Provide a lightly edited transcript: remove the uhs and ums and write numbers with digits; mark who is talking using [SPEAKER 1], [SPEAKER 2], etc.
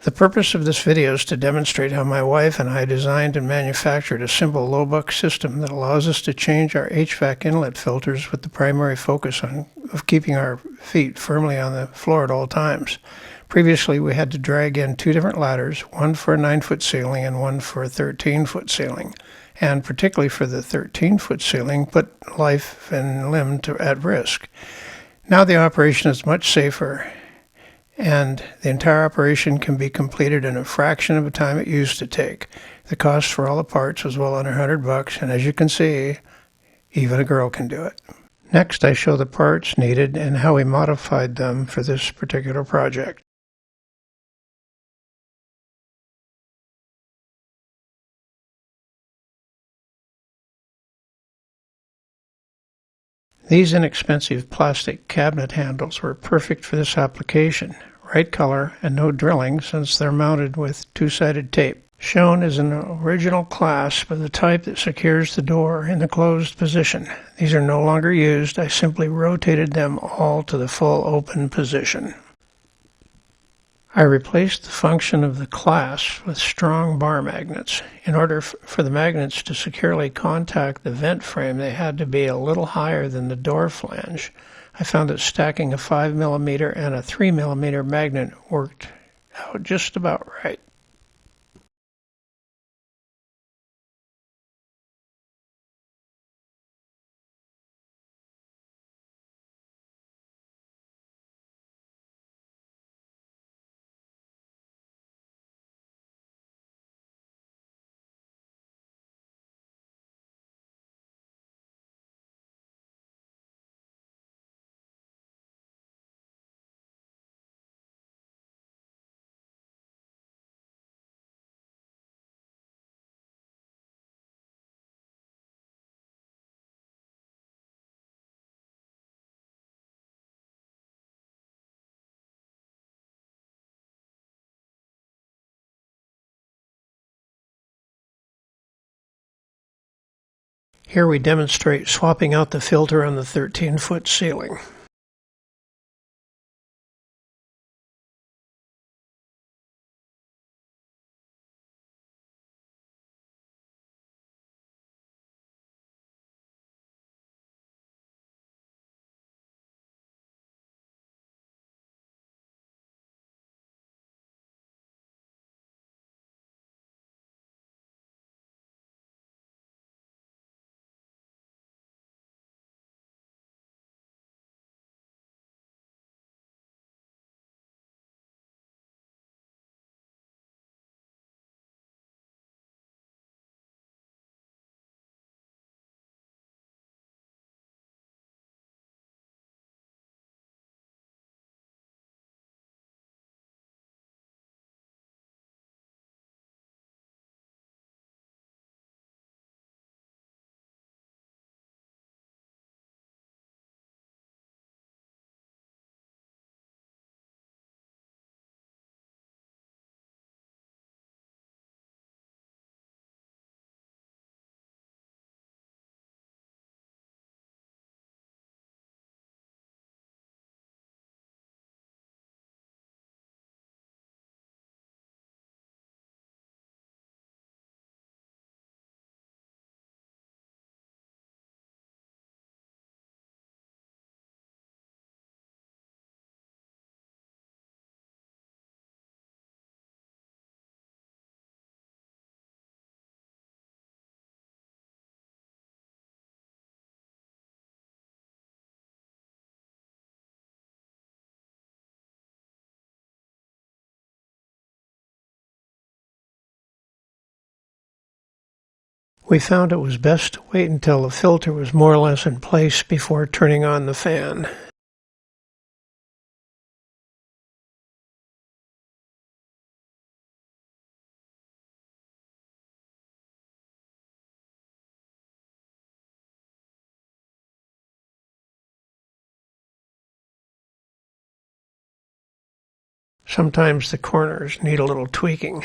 [SPEAKER 1] The purpose of this video is to demonstrate how my wife and I designed and manufactured a simple low-buck system that allows us to change our HVAC inlet filters with the primary focus of keeping our feet firmly on the floor at all times. Previously, we had to drag in two different ladders, one for a 9-foot ceiling and one for a 13-foot ceiling, and particularly for the 13-foot ceiling, put life and limb at risk. Now the operation is much safer, and the entire operation can be completed in a fraction of the time it used to take. The cost for all the parts was well under $100, and as you can see, even a girl can do it. Next, I show the parts needed and how we modified them for this particular project. These inexpensive plastic cabinet handles were perfect for this application. Right color and no drilling since they're mounted with two-sided tape. Shown is an original clasp of the type that secures the door in the closed position. These are no longer used. I simply rotated them all to the full open position. I replaced the function of the clasp with strong bar magnets. In order for the magnets to securely contact the vent frame, they had to be a little higher than the door flange. I found that stacking a 5mm and a 3mm magnet worked out just about right. Here we demonstrate swapping out the filter on the 13-foot ceiling. We found it was best to wait until the filter was more or less in place before turning on the fan. Sometimes the corners need a little tweaking.